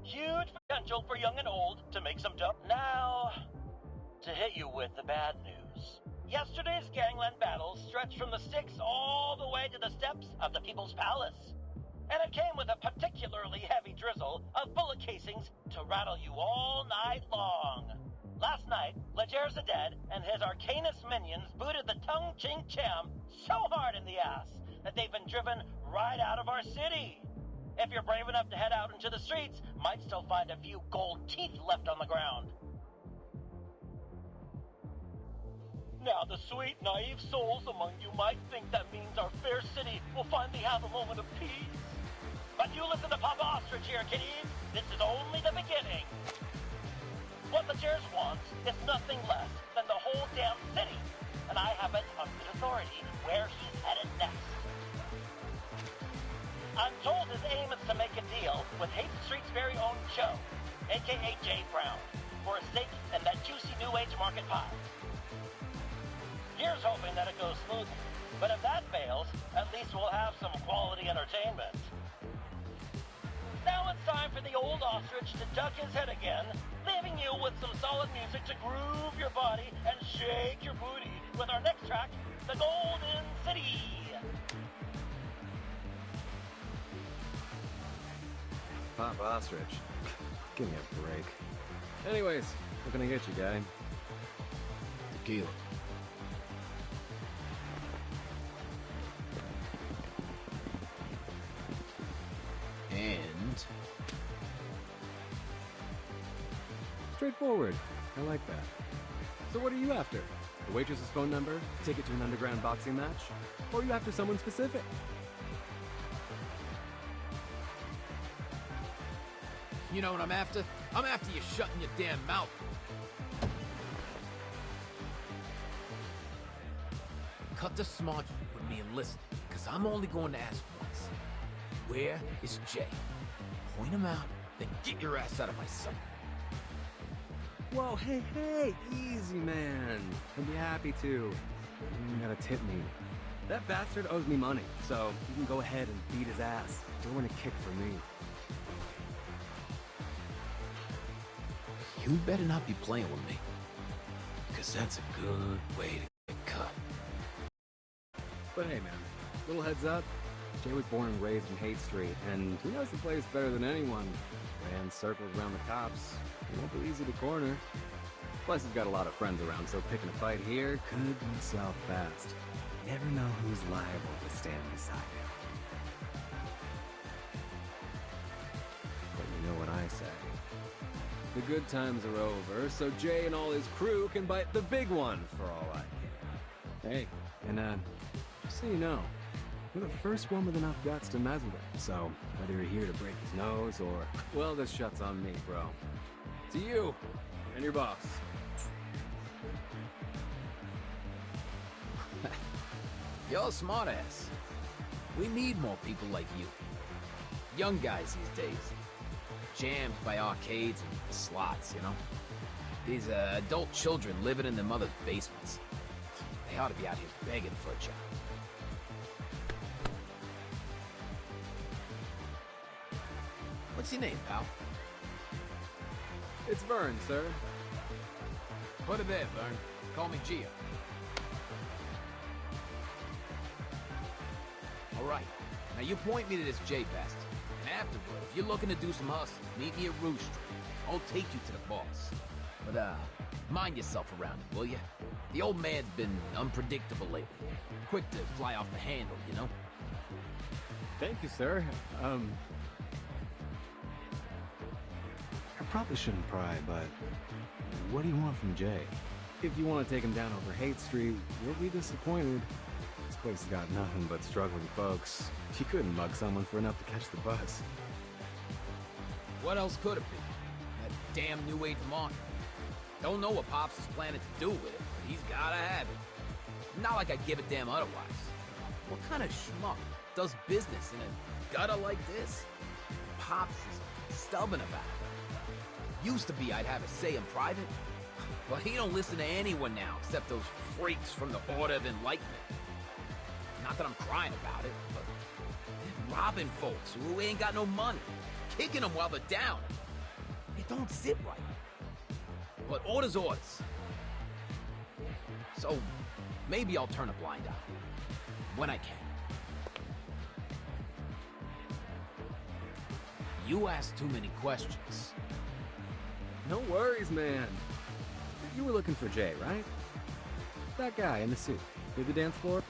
Huge potential for young and old to make some dough. Now, to hit you with the bad news. Yesterday's gangland battle stretched from the Styx all the way to the steps of the People's Palace. And it came with a particularly heavy drizzle of bullet casings to rattle you all night long. Last night, Leger Zeded and his Arcanus minions booted the Tung Ching Cham so hard in the ass that they've been driven right out of our city. If you're brave enough to head out into the streets, might still find a few gold teeth left on the ground. Now, the sweet, naive souls among you might think that means our fair city will finally have a moment of peace. But you listen to Papa Ostrich here, kiddies. This is only the beginning. What Legers wants is nothing less than the whole damn city. And I have it on good authority where he's headed next. I'm told his aim is to make a deal with Hate Street's very own Joe, a.k.a. Jay Brown, for a stake in that juicy new age market pie. Here's hoping that it goes smoothly, but if that fails, at least we'll have some quality entertainment. Now it's time for the old ostrich to duck his head again, leaving you with some solid music to groove your body and shake your booty with our next track, The Golden City. Papa Ostrich. Give me a break. Anyways, what can I get you, guy? Tequila. And... Straightforward. I like that. So what are you after? The waitress's phone number? Ticket to an underground boxing match? Or are you after someone specific? You know what I'm after? I'm after you shutting your damn mouth. Cut the smart with me and listen, because I'm only going to ask once. Where is Jay? Point him out, then get your ass out of my sight. Whoa, hey, easy, man. I'd be happy to. You gotta tip me. That bastard owes me money, so you can go ahead and beat his ass. Don't want a kick for me. You better not be playing with me, because that's a good way to get cut. But hey, man, little heads up. Jay was born and raised in Hate Street, and he knows the place better than anyone. Ran circles around the cops. He won't be easy to corner. Plus, he's got a lot of friends around, so picking a fight here could go south fast. You never know who's liable to stand beside him. But you know what I say. The good times are over, so Jay and all his crew can bite the big one for all I care. Hey, and just so you know, you're the first one with enough guts to mess with him, so whether you're here to break his nose or, well, this shot's on me, bro. To you and your boss. You're a smartass. We need more people like you. Young guys these days. Jammed by arcades and slots, you know? These adult children living in their mother's basements. They ought to be out here begging for a job. What's your name, pal? It's Vern, sir. Put it there, Vern. Call me Gio. Alright, now you point me to this J bastard. And afterward, if you're looking to do some hustling, meet me at Rouge Street. I'll take you to the boss. But, mind yourself around him, will ya? The old man's been unpredictable lately. Quick to fly off the handle, you know? Thank you, sir. I probably shouldn't pry, but what do you want from Jay? If you want to take him down over Hate Street, you'll be disappointed. This place has got nothing but struggling folks. You couldn't mug someone for enough to catch the bus. What else could it be? That damn new age market. Don't know what Pops is planning to do with it, but he's gotta have it. Not like I'd give a damn otherwise. What kind of schmuck does business in a gutter like this? Pops is stubborn about it. Used to be I'd have a say in private, but he don't listen to anyone now except those freaks from the Order of Enlightenment. Not that I'm crying about it, but robbing folks who ain't got no money, kicking them while they're down. It don't sit right. But order's orders. So, maybe I'll turn a blind eye. When I can. You ask too many questions. No worries, man. You were looking for Jay, right? That guy in the suit. Did the dance floor?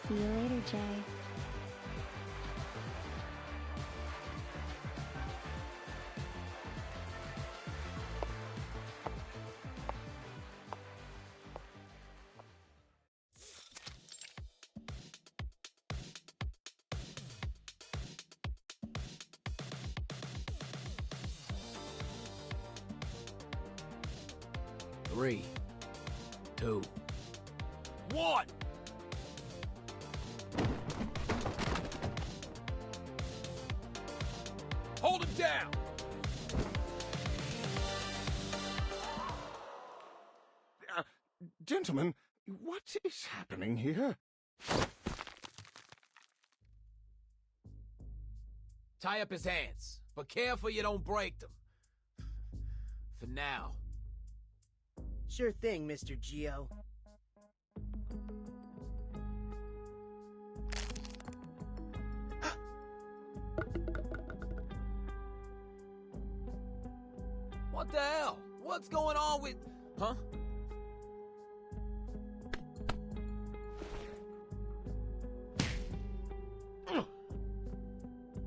See you later, Jay. Three, 2, 1. Hold him down! Gentlemen, what is happening here? Tie up his hands, but careful you don't break them. For now. Sure thing, Mr. Geo. What the hell? What's going on with... Huh?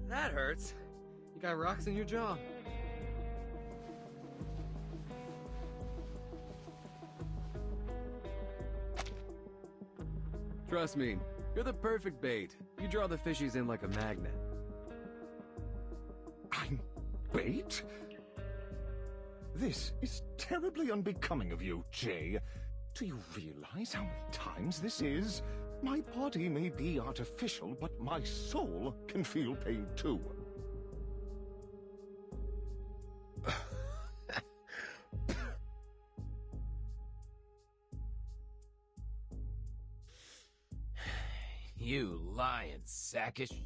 That hurts. You got rocks in your jaw. Trust me, you're the perfect bait. You draw the fishies in like a magnet. I'm bait? This is terribly unbecoming of you, Jay. Do you realize how many times this is? My body may be artificial, but my soul can feel pain too. You lying sack of shit.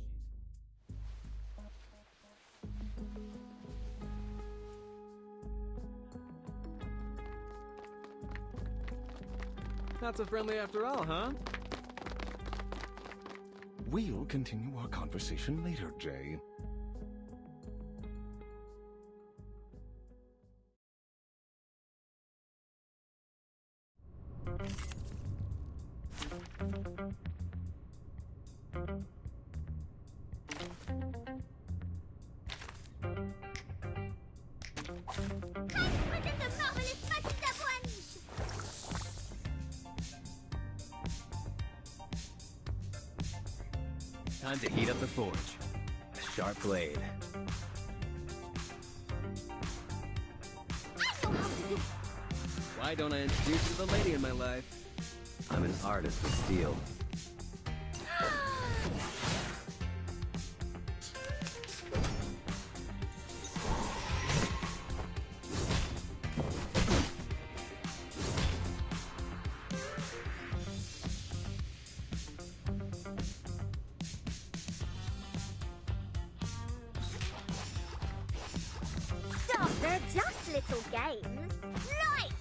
Not so friendly after all, huh? We'll continue our conversation later, Jay. Time to heat up the forge. A sharp blade. Why don't I introduce you to the lady in my life? I'm an artist with steel. Stop, they're just little games. Lights!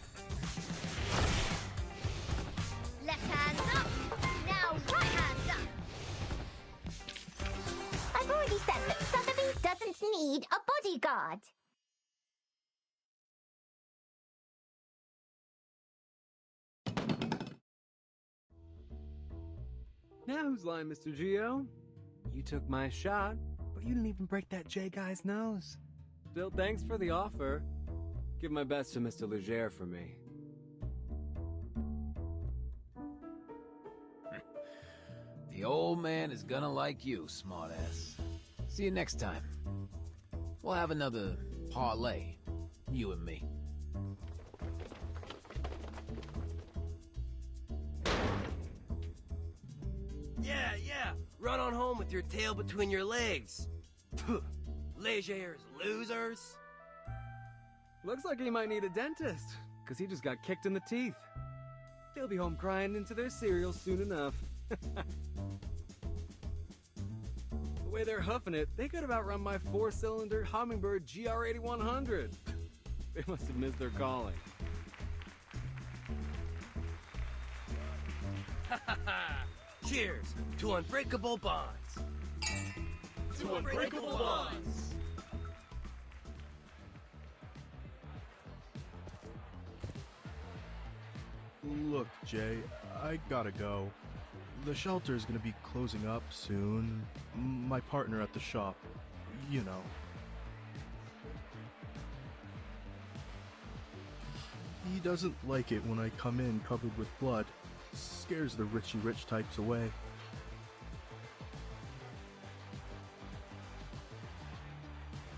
Left hand up, now right hand up. I've already said that Sotheby doesn't need a bodyguard. Now who's lying, Mr. Geo? You took my shot, but you didn't even break that J guy's nose. Still, thanks for the offer. Give my best to Mr. Leger for me. The old man is gonna like you, smartass. See you next time. We'll have another parlay, you and me. Yeah, run on home with with your tail between your legs. Légers losers. Looks like he might need a dentist, because he just got kicked in the teeth. They'll be home crying into their cereal soon enough. The way they're huffing it, they could have outrun my 4-cylinder Hummingbird GR8100. They must have missed their calling. Cheers to unbreakable bonds. To unbreakable bonds. Look, Jay, I gotta go. The shelter's gonna be closing up soon. My partner at the shop, you know. He doesn't like it when I come in covered with blood. Scares the Richie Rich types away.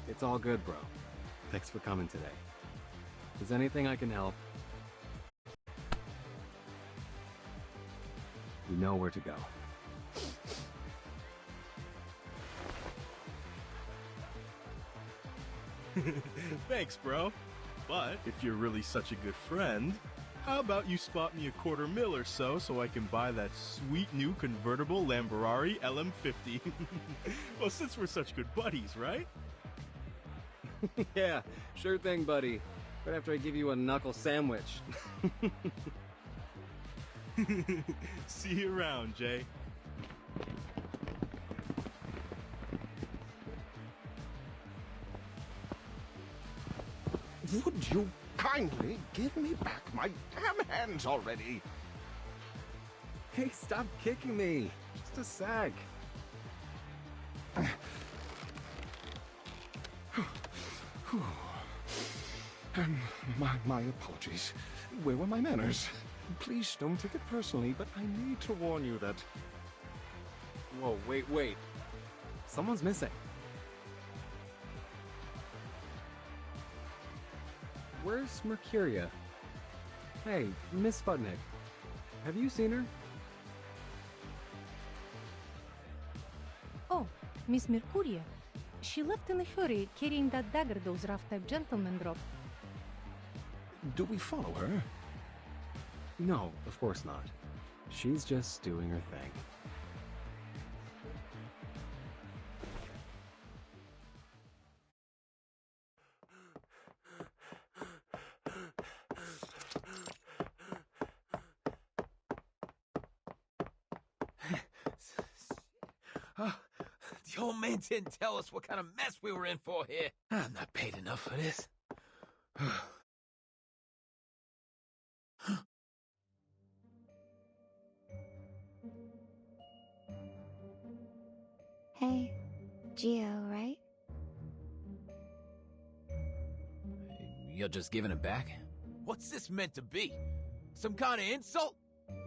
It's all good, bro. Thanks for coming today. Is anything I can help? You know where to go. Thanks, bro. But if you're really such a good friend, how about you spot me $250,000 or so I can buy that sweet new convertible Lamborghini LM50? Well, since we're such good buddies, right? Yeah, sure thing, buddy. Right after I give you a knuckle sandwich. See you around, Jay. Would you kindly give me back my damn hands already? Hey, stop kicking me. Just a sec. My apologies. Where were my manners? Please don't take it personally, but I need to warn you that... Whoa, wait. Someone's missing. Where's Mercuria? Hey, Miss Sputnik. Have you seen her? Oh, Miss Mercuria. She left in a hurry, carrying that dagger those rough-type gentlemen dropped. Do we follow her? No, of course not. She's just doing her thing. The old man didn't tell us what kind of mess we were in for here. I'm not paid enough for this. Hey, Geo, right? You're just giving it back? What's this meant to be? Some kind of insult?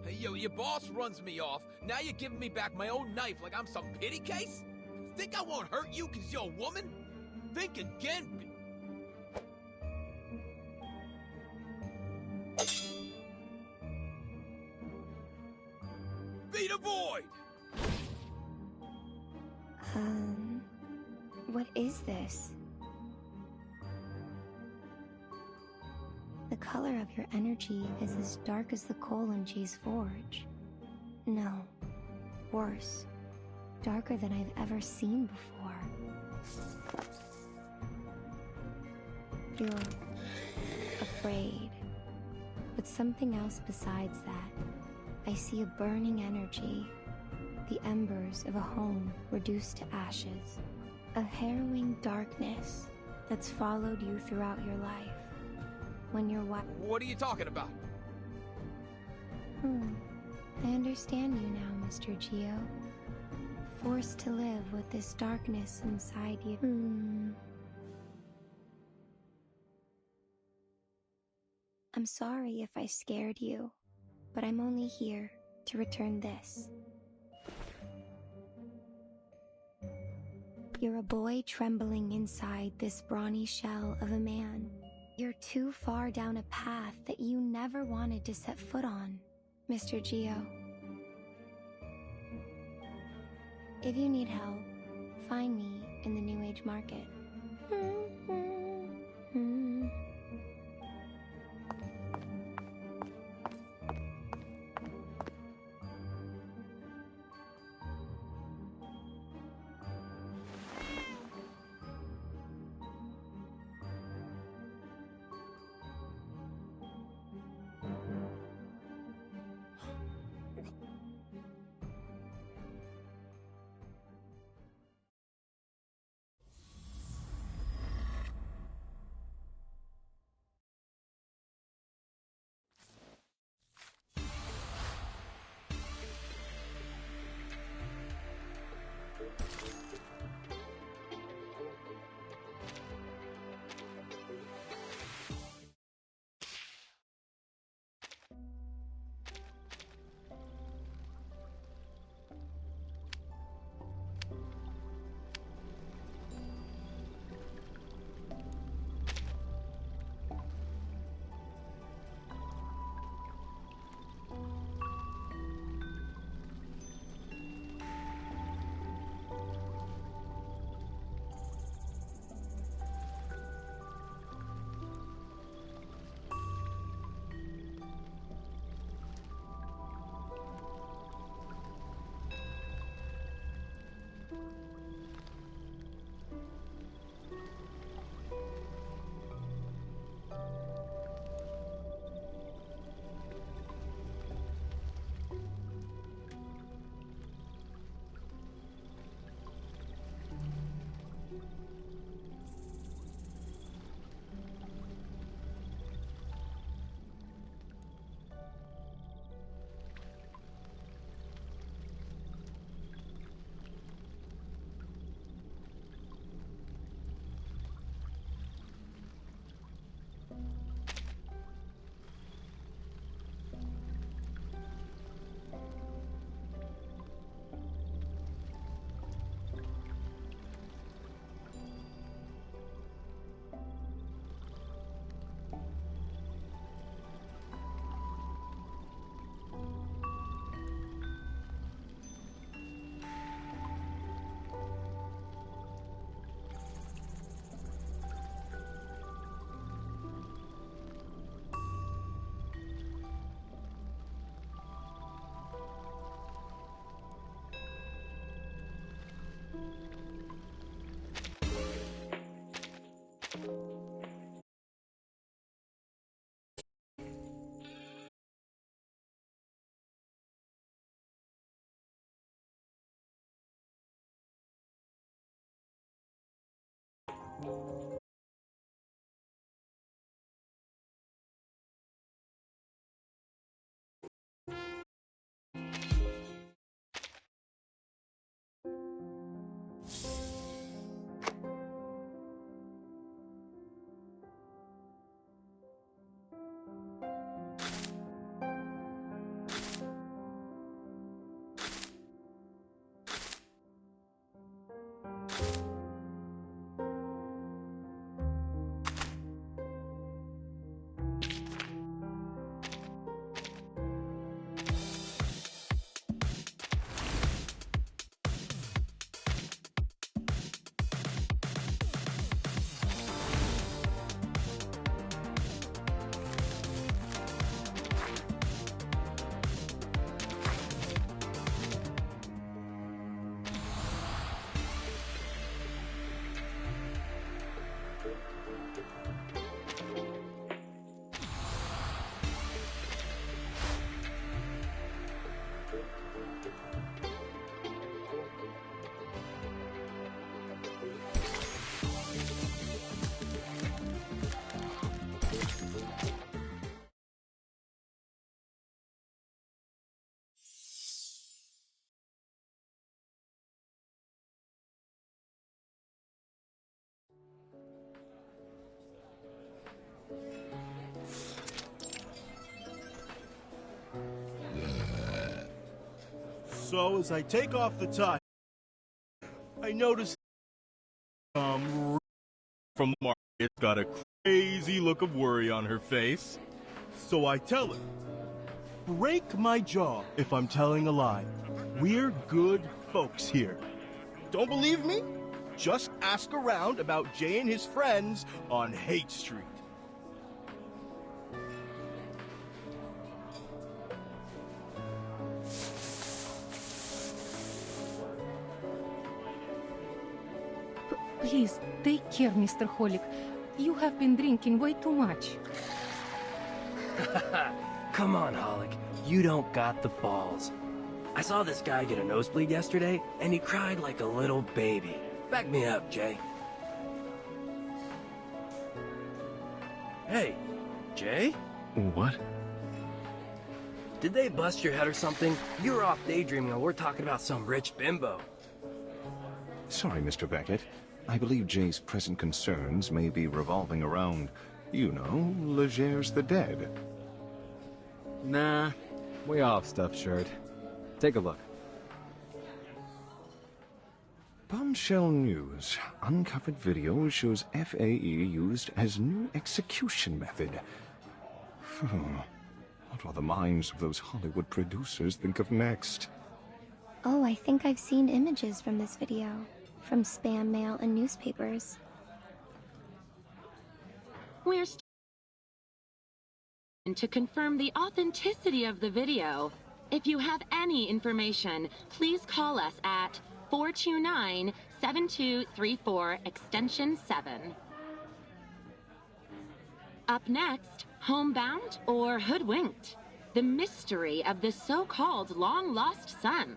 Hey, yo, your boss runs me off. Now you're giving me back my own knife like I'm some pity case? Think I won't hurt you because you're a woman? Think again. Be the void! What is this? The color of your energy is as dark as the coal in Jay's forge. No, worse. Darker than I've ever seen before. You're afraid. But something else besides that. I see a burning energy. The embers of a home reduced to ashes. A harrowing darkness that's followed you throughout your life. When you're What are you talking about? I understand you now, Mr. Geo. Forced to live with this darkness inside you. I'm sorry if I scared you, but I'm only here to return this. You're a boy trembling inside this brawny shell of a man. You're too far down a path that you never wanted to set foot on, Mr. Geo. If you need help, find me in the New Age market. So as I take off the tie, I notice from the market got a crazy look of worry on her face. So I tell her, break my jaw if I'm telling a lie. We're good folks here. Don't believe me? Just ask around about Jay and his friends on Hate Street. Please, take care, Mr. Holic. You have been drinking way too much. Come on, Holic. You don't got the balls. I saw this guy get a nosebleed yesterday, and he cried like a little baby. Back me up, Jay. Hey, Jay? What? Did they bust your head or something? You were off daydreaming while we're talking about some rich bimbo. Sorry, Mr. Beckett. I believe Jay's present concerns may be revolving around, you know, Legers the Dead. Nah, way off, stuffed shirt. Take a look. Bombshell News. Uncovered video shows FAE used as new execution method. What will the minds of those Hollywood producers think of next? Oh, I think I've seen images from this video. From spam mail and newspapers. We're to confirm the authenticity of the video. If you have any information, please call us at 429-7234 extension 7. Up next, homebound or hoodwinked? The mystery of the so-called long-lost son.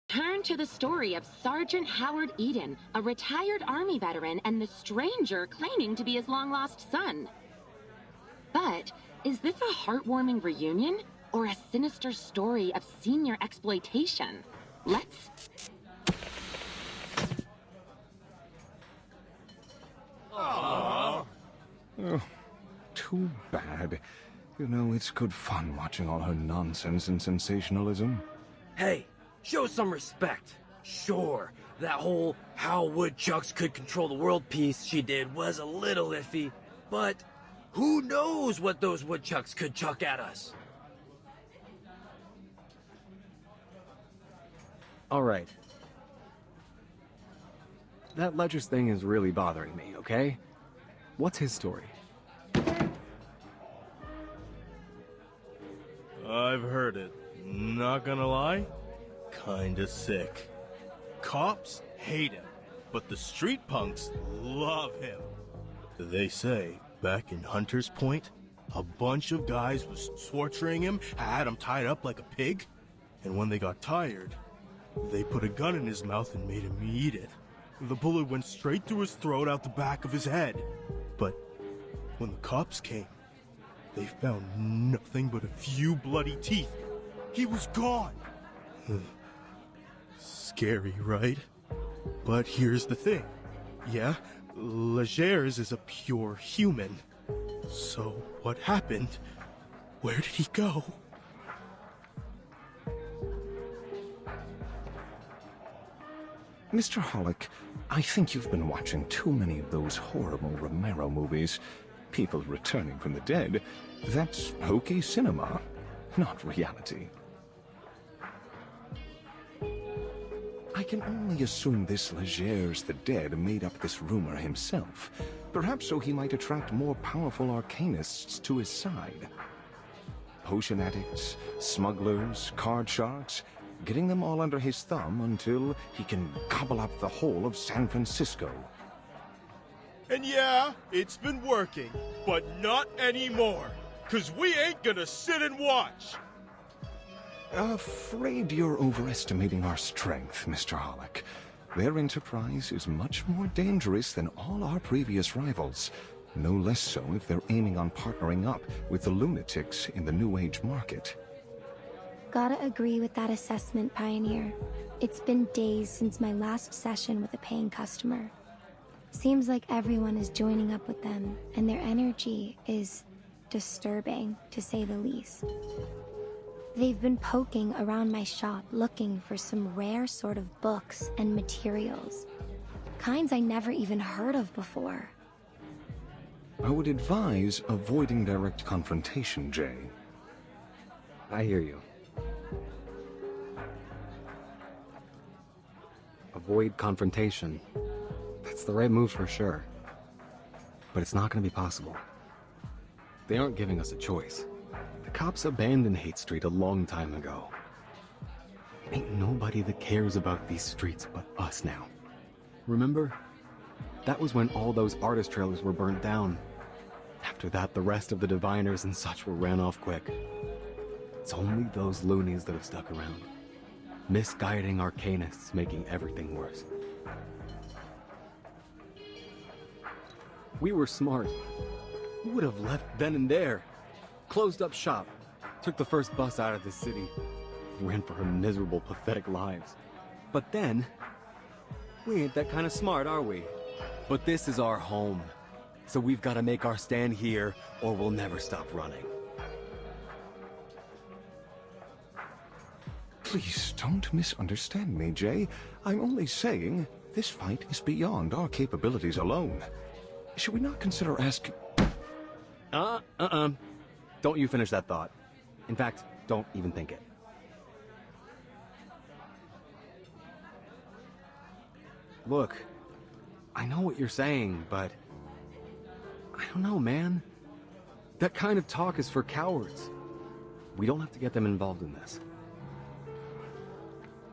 Turn to the story of Sergeant Howard Eden, a retired Army veteran and the stranger claiming to be his long-lost son. But is this a heartwarming reunion or a sinister story of senior exploitation? Let's... Aww. Oh, too bad. You know, it's good fun watching all her nonsense and sensationalism. Hey, show some respect. Sure, that whole how woodchucks could control the world piece she did was a little iffy, but who knows what those woodchucks could chuck at us? All right. That Ledger's thing is really bothering me, okay? What's his story? I've heard it. Not gonna lie, kinda sick. Cops hate him. but the street punks love him. They say, back in Hunter's Point, a bunch of guys was torturing him, had him tied up like a pig, and when they got tired, they put a gun in his mouth and made him eat it. The bullet went straight through his throat out the back of his head. But when the cops came, they found nothing but a few bloody teeth. He was gone. Scary, right? But here's the thing. Yeah, Legers is a pure human. So what happened? Where did he go? Mr. Hollick, I think you've been watching too many of those horrible Romero movies. People returning from the dead. That's hokey cinema, not reality. I can only assume this Legers the Dead made up this rumor himself, perhaps so he might attract more powerful arcanists to his side. Potion addicts, smugglers, card sharks, getting them all under his thumb until he can gobble up the whole of San Francisco. And yeah, it's been working, but not anymore, 'cause we ain't gonna sit and watch. Afraid you're overestimating our strength, Mr. Hollick. Their enterprise is much more dangerous than all our previous rivals. No less so if they're aiming on partnering up with the lunatics in the New Age market. Gotta agree with that assessment, Pioneer. It's been days since my last session with a paying customer. Seems like everyone is joining up with them, and their energy is disturbing, to say the least. They've been poking around my shop looking for some rare sort of books and materials. Kinds I never even heard of before. I would advise avoiding direct confrontation, Jay. I hear you. Avoid confrontation. That's the right move for sure. But it's not going to be possible. They aren't giving us a choice. The cops abandoned Hate Street a long time ago. Ain't nobody that cares about these streets but us now. Remember? That was when all those artist trailers were burnt down. After that, the rest of the diviners and such were ran off quick. It's only those loonies that have stuck around. Misguiding arcanists, making everything worse. We were smart. We would have left then and there. Closed up shop. Took the first bus out of the city. Ran for our miserable, pathetic lives. But then, we ain't that kind of smart, are we? But this is our home. So we've got to make our stand here, or we'll never stop running. Please don't misunderstand me, Jay. I'm only saying this fight is beyond our capabilities alone. Should we not consider asking... Don't you finish that thought. In fact, don't even think it. Look, I know what you're saying, but... I don't know, man. That kind of talk is for cowards. We don't have to get them involved in this.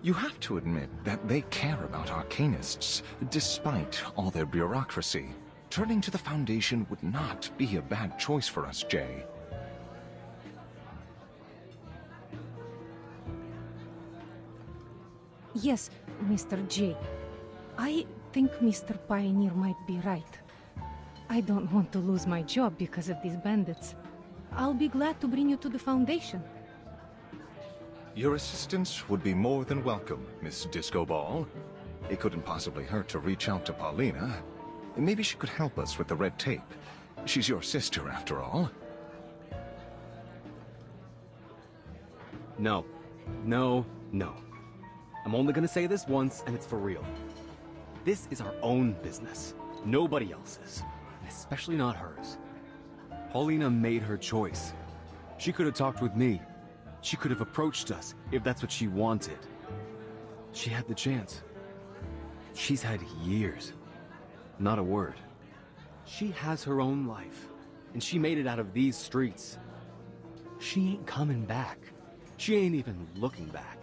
You have to admit that they care about arcanists, despite all their bureaucracy. Turning to the Foundation would not be a bad choice for us, Jay. Yes, Mr. J. I think Mr. Pioneer might be right. I don't want to lose my job because of these bandits. I'll be glad to bring you to the Foundation. Your assistance would be more than welcome, Miss Disco Ball. It couldn't possibly hurt to reach out to Paulina. Maybe she could help us with the red tape. She's your sister, after all. No. No, no. I'm only gonna say this once, and it's for real. This is our own business. Nobody else's. Especially not hers. Paulina made her choice. She could have talked with me. She could have approached us, if that's what she wanted. She had the chance. She's had years. Not a word. She has her own life, and she made it out of these streets. She ain't coming back. She ain't even looking back.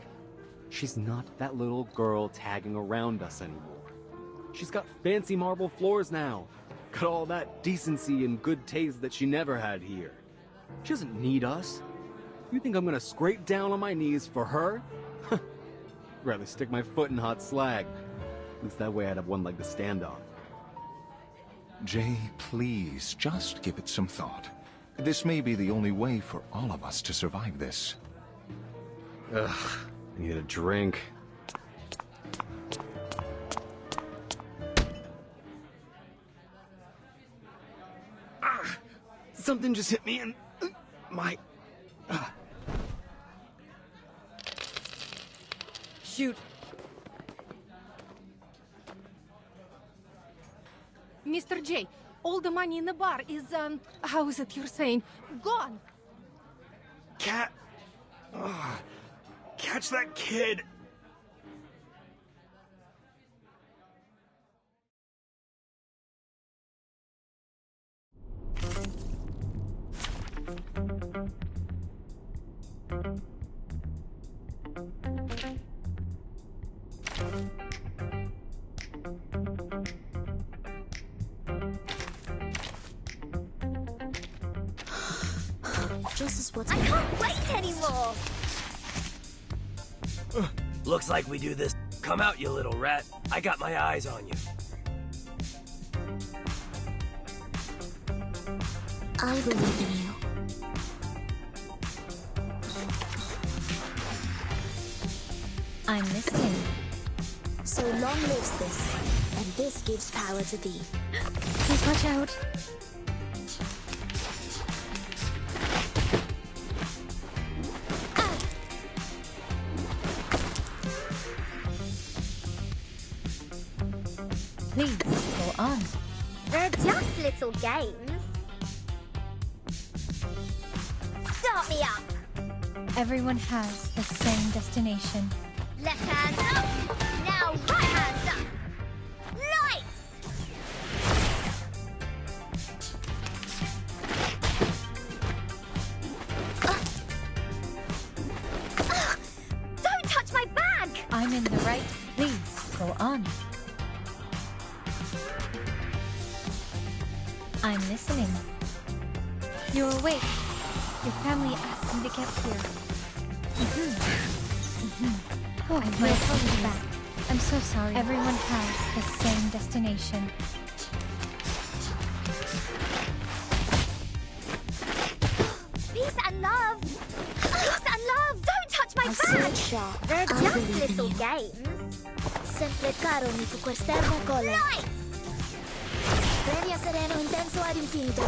She's not that little girl tagging around us anymore. She's got fancy marble floors now. Got all that decency and good taste that she never had here. She doesn't need us. You think I'm gonna scrape down on my knees for her? Rather stick my foot in hot slag. At least that way I'd have one leg to stand on. Jay, please, just give it some thought. This may be the only way for all of us to survive this. Ugh, I need a drink. Something just hit me in my... Shoot. Mr. J, all the money in the bar is, how is it you're saying? Gone! Cat! Ugh. Catch that kid! Just as what I can't wait anymore! Looks like we do this. Come out, you little rat. I got my eyes on you. I believe in you. I'm listening. So long lives this, and this gives power to thee. Please watch out. Please, go on. They're just little games. Start me up! Everyone has the same destination. Left hand up! Now right hand up! Lights! Don't touch my bag! I'm in the right. Please, go on. I'm listening. You're awake. Your family asked me to get here. Oh, my apologies. Back. I'm so sorry. Everyone has the same destination. Peace and love! Peace and love! Don't touch my bag! They're just little games. Sempre caro mi tu quest'ermo cole. Lights! Premia sereno intenso ad infinito.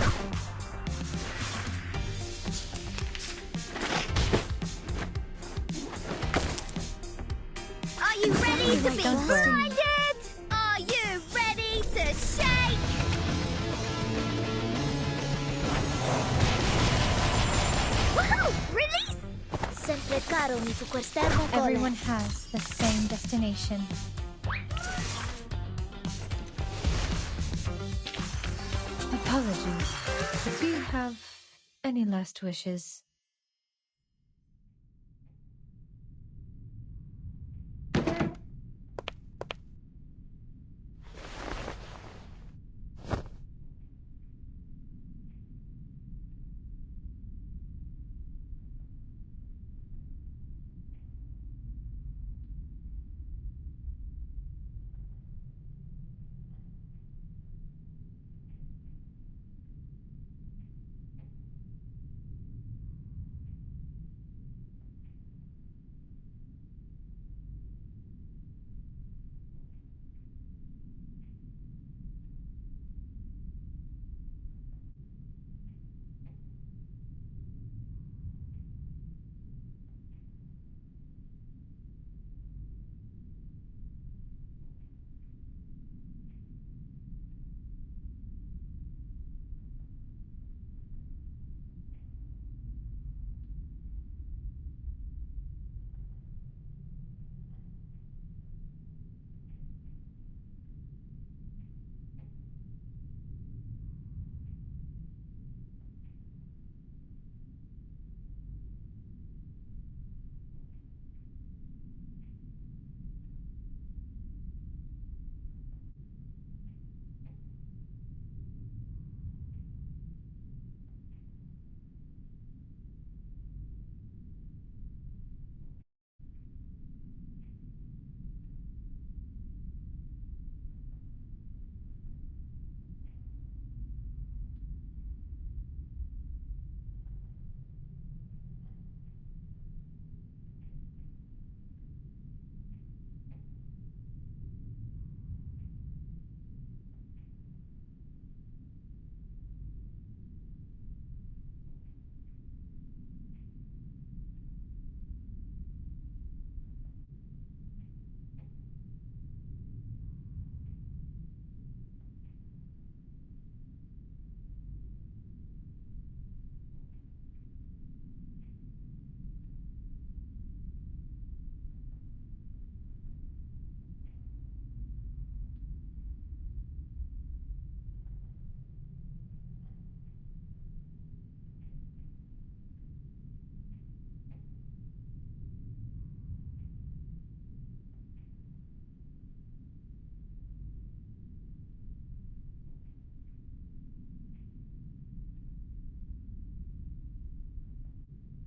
Are you ready to be blinded? Are you ready to shake? Woohoo! Release! Sempre caro mi tu quest'ermo cole. Everyone has the same destination. Apologies. Do you have any last wishes?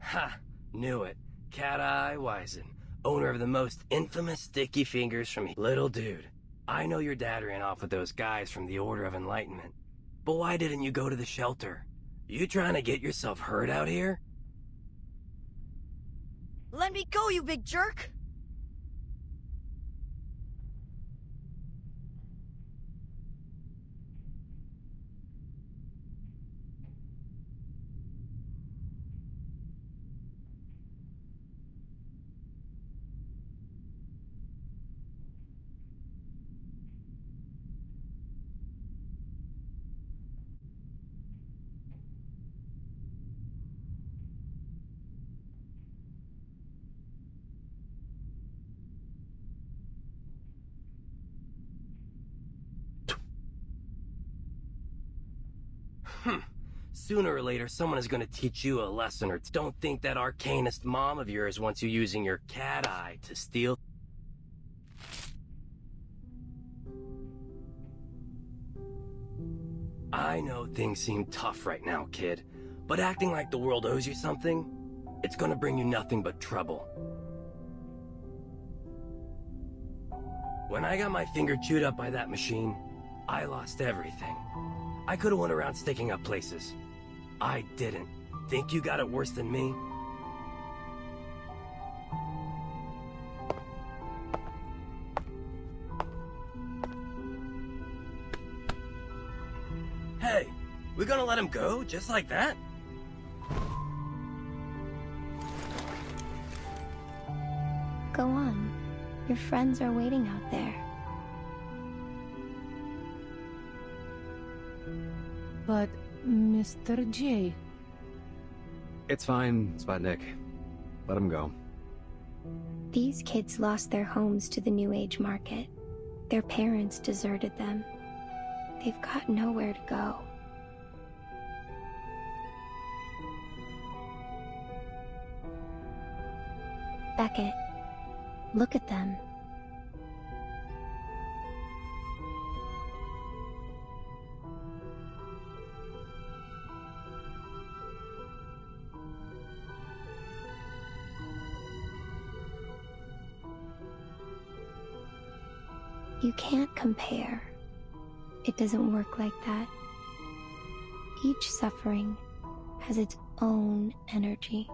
Ha! Knew it. Cat-Eye Wisen, owner of the most infamous sticky fingers from Little Dude. I know your dad ran off with those guys from the Order of Enlightenment. But why didn't you go to the shelter? You trying to get yourself hurt out here? Let me go, you big jerk! Sooner or later, someone is going to teach you a lesson, or don't think that arcanist mom of yours wants you using your cat eye to steal. I know things seem tough right now, kid, but acting like the world owes you something, it's going to bring you nothing but trouble. When I got my finger chewed up by that machine, I lost everything. I could have went around sticking up places. I didn't. Think you got it worse than me? Hey, we gonna let him go just like that? Go on. Your friends are waiting out there. But, Mr. J... It's fine, Sputnik. Let him go. These kids lost their homes to the New Age market. Their parents deserted them. They've got nowhere to go. Beckett, look at them. You can't compare. It doesn't work like that. Each suffering has its own energy.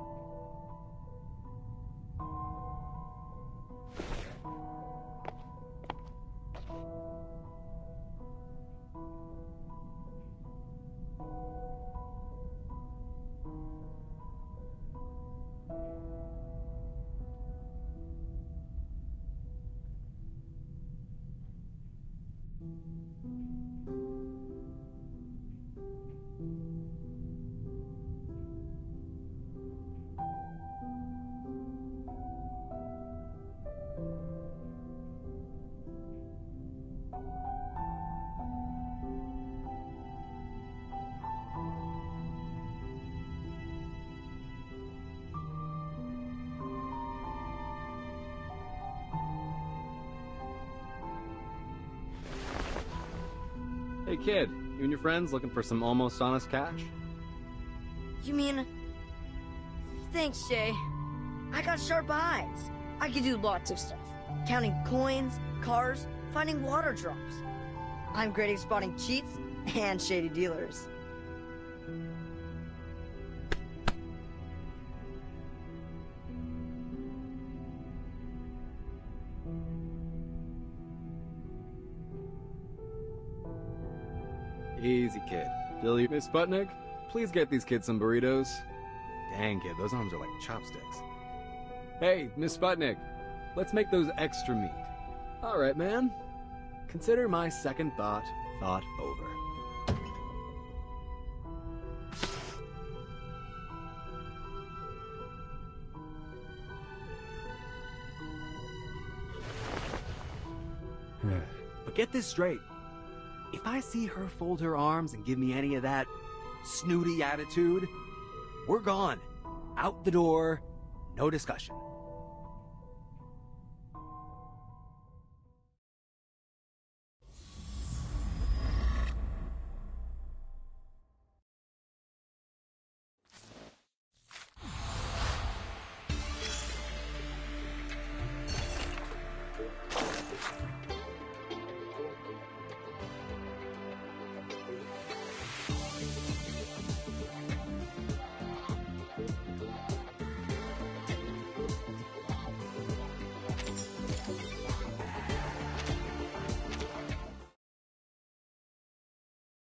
Hey kid, you and your friends looking for some almost honest cash? You mean... Thanks, Jay. I got sharp eyes. I can do lots of stuff. Counting coins, cars, finding water drops. I'm great at spotting cheats and shady dealers. Easy, kid. Jill, Miss Sputnik, please get these kids some burritos. Dang, kid, those arms are like chopsticks. Hey, Miss Sputnik, let's make those extra meat. All right, man. Consider my second thought over. But get this straight. If I see her fold her arms and give me any of that snooty attitude, we're gone. Out the door, no discussion.